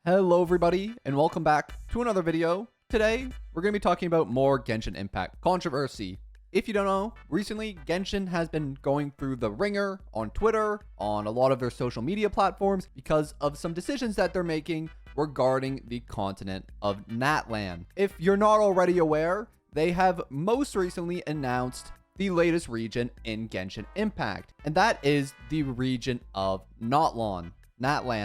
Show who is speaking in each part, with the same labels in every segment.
Speaker 1: Hello everybody and welcome back to another video. Today we're going to be talking about more Genshin Impact controversy. If you don't know, recently Genshin has been going through the ringer on Twitter, on a lot of their social media platforms because of some decisions that they're making regarding the continent of Natlan. If you're not already aware, they have most recently announced the latest region in Genshin Impact, and that is the region of Natlan,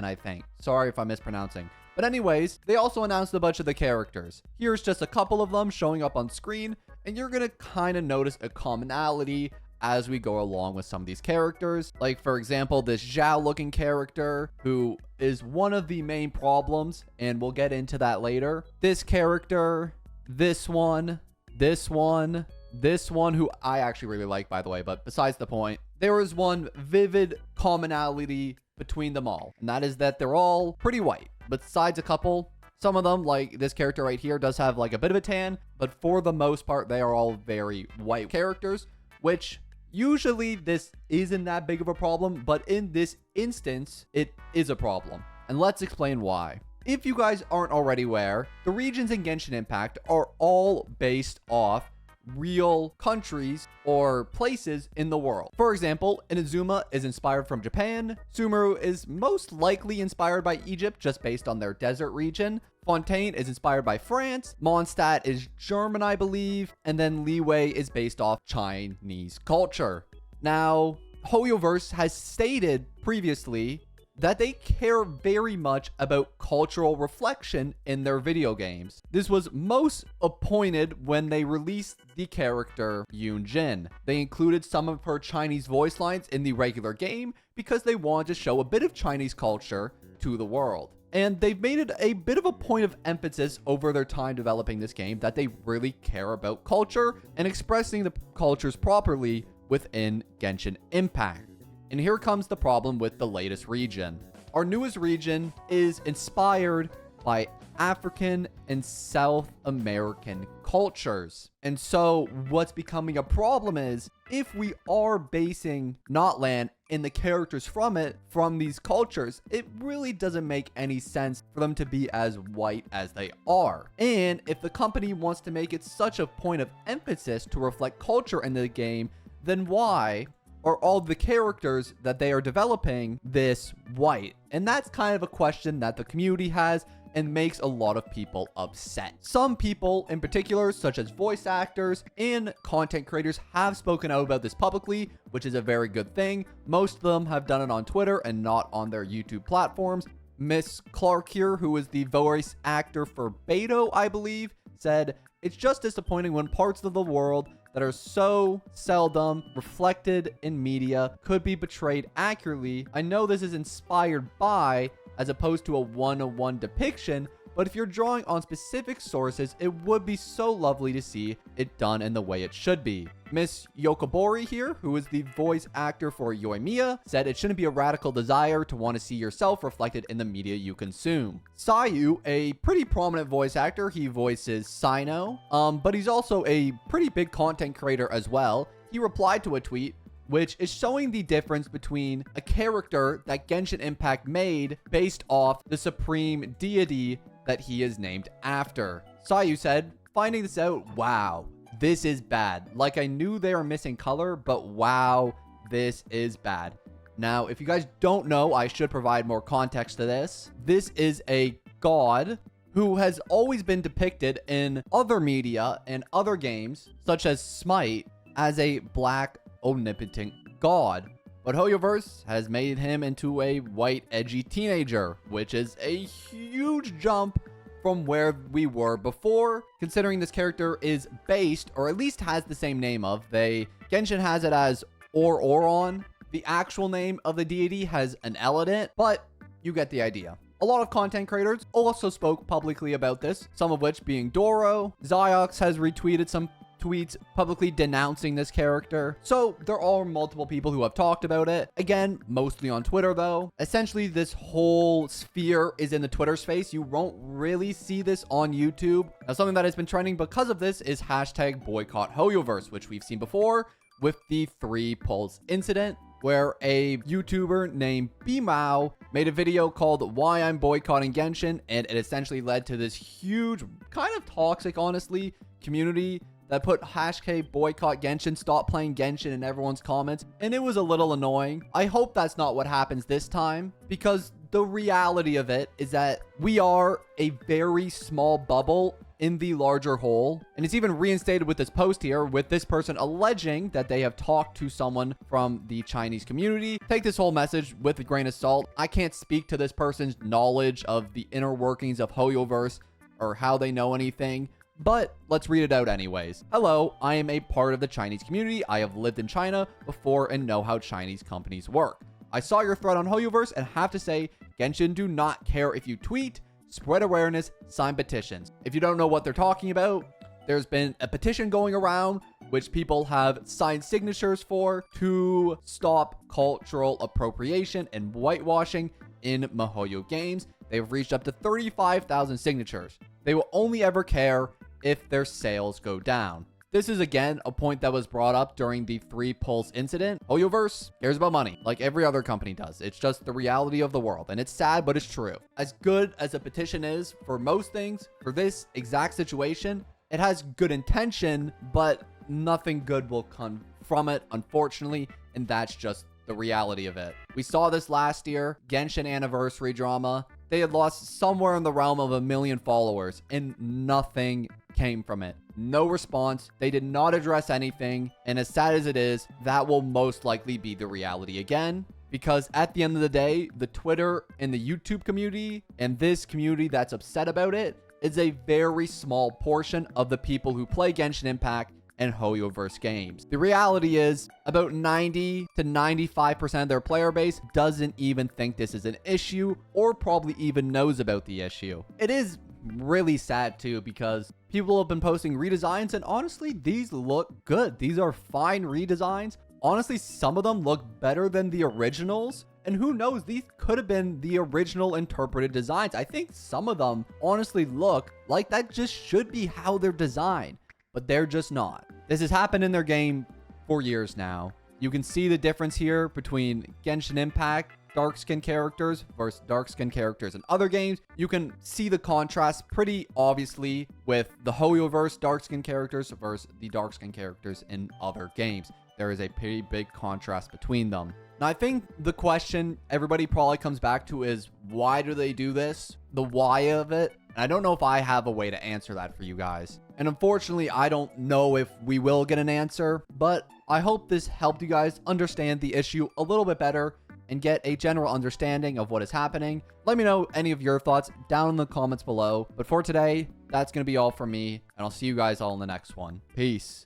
Speaker 1: I think. Sorry if I'm mispronouncing. But anyways, they also announced a bunch of the characters. Here's just a couple of them showing up on screen, and you're gonna kind of notice a commonality as we go along with some of these characters. Like, for example, this Zhao looking character, who is one of the main problems, and we'll get into that later. This character, this one, who I actually really like, by the way, but besides the point, there is one vivid commonality between them all, and that is that they're all pretty white. Besides a couple, some of them, like this character right here, does have like a bit of a tan, but for the most part, they are all very white characters, which usually this isn't that big of a problem, but in this instance, it is a problem. And let's explain why. If you guys aren't already aware, the regions in Genshin Impact are all based off real countries or places in the world. For example, Inazuma is inspired from Japan. Sumeru is most likely inspired by Egypt just based on their desert region. Fontaine is inspired by France. Mondstadt is German, I believe. And then Liyue is based off Chinese culture. Now, Hoyoverse has stated previously that they care very much about cultural reflection in their video games. This was most appointed when they released the character Yunjin. They included some of her Chinese voice lines in the regular game because they wanted to show a bit of Chinese culture to the world. And they've made it a bit of a point of emphasis over their time developing this game that they really care about culture and expressing the cultures properly within Genshin Impact. And here comes the problem with the latest region. Our newest region is inspired by African and South American cultures. And so what's becoming a problem is if we are basing Natlan and the characters from these cultures, it really doesn't make any sense for them to be as white as they are. And if the company wants to make it such a point of emphasis to reflect culture in the game, then why are all the characters that they are developing this white? And that's kind of a question that the community has and makes a lot of people upset. Some people in particular, such as voice actors and content creators, have spoken out about this publicly, which is a very good thing. Most of them have done it on Twitter and not on their YouTube platforms. Miss Clark here, who is the voice actor for Beto, I believe, said, "It's just disappointing when parts of the world that are so seldom reflected in media could be portrayed accurately. I know this is inspired by, as opposed to a one-on-one depiction, but if you're drawing on specific sources, it would be so lovely to see it done in the way it should be." Miss Yokobori here, who is the voice actor for Yoimiya, said it shouldn't be a radical desire to want to see yourself reflected in the media you consume. Sayu, a pretty prominent voice actor, he voices Sino, but he's also a pretty big content creator as well. He replied to a tweet which is showing the difference between a character that Genshin Impact made based off the supreme deity that he is named after. Sayu said, "Finding this out, wow, this is bad. Like, I knew they were missing color, but wow, this is bad." Now, if you guys don't know, I should provide more context to this. This is a god who has always been depicted in other media and other games, such as Smite, as a black omnipotent god. But Hoyoverse has made him into a white edgy teenager, which is a huge jump from where we were before, considering this character is based, or at least has the same name of, Genshin has it as Oron. The actual name of the deity has an L in it, but you get the idea. A lot of content creators also spoke publicly about this, some of which being Doro. Ziox has retweeted some tweets publicly denouncing this character. So there are multiple people who have talked about it. Again, mostly on Twitter though. Essentially, this whole sphere is in the Twitter space. You won't really see this on YouTube. Now, something that has been trending because of this is hashtag boycott Hoyoverse, which we've seen before with the 3 Pulse incident. where a YouTuber named Bmao made a video called Why I'm Boycotting Genshin, and it essentially led to this huge, kind of toxic, honestly, community that put hashtag boycott Genshin, stop playing Genshin in everyone's comments, and it was a little annoying. I hope that's not what happens this time, because the reality of it is that we are a very small bubble in the larger whole. And it's even reinstated with this post here, with this person alleging that they have talked to someone from the Chinese community. Take this whole message with a grain of salt. I can't speak to this person's knowledge of the inner workings of Hoyoverse or how they know anything, but let's read it out anyways. Hello, I am a part of the Chinese community. I have lived in China before and know how Chinese companies work. I saw your thread on Hoyoverse and have to say, Genshin do not care if you tweet, spread awareness, sign petitions. If you don't know what they're talking about, there's been a petition going around which people have signed signatures for to stop cultural appropriation and whitewashing in MiHoYo games. They've reached up to 35,000 signatures. They will only ever care if their sales go down. This is again a point that was brought up during the 3 Pulse incident. Hoyoverse cares about money like every other company does. It's just the reality of the world, and it's sad, but it's true. As good as a petition is for most things, for this exact situation, it has good intention, but nothing good will come from it, unfortunately, and that's just the reality of it. We saw this last year, Genshin anniversary drama. They had lost somewhere in the realm of 1 million followers, and nothing came from it. No response. They did not address anything. And as sad as it is, that will most likely be the reality again. Because at the end of the day, the Twitter and the YouTube community and this community that's upset about it is a very small portion of the people who play Genshin Impact and Hoyoverse games. The reality is about 90 to 95% of their player base doesn't even think this is an issue or probably even knows about the issue. It is really sad too, because people have been posting redesigns, and honestly, these look good. These are fine redesigns. Honestly, some of them look better than the originals, and who knows, these could have been the original interpreted designs. I think some of them honestly look like that just should be how they're designed, but they're just not. This has happened in their game for years now. You can see the difference here between Genshin Impact dark skin characters versus dark skin characters in other games. You can see the contrast pretty obviously with the Hoyoverse dark skin characters versus the dark skin characters in other games. There is a pretty big contrast between them. Now, I think the question everybody probably comes back to is, why do they do this? The why of it. And I don't know if I have a way to answer that for you guys. And unfortunately, I don't know if we will get an answer, but I hope this helped you guys understand the issue a little bit better and get a general understanding of what is happening. Let me know any of your thoughts down in the comments below. But for today, that's going to be all from me, and I'll see you guys all in the next one. Peace.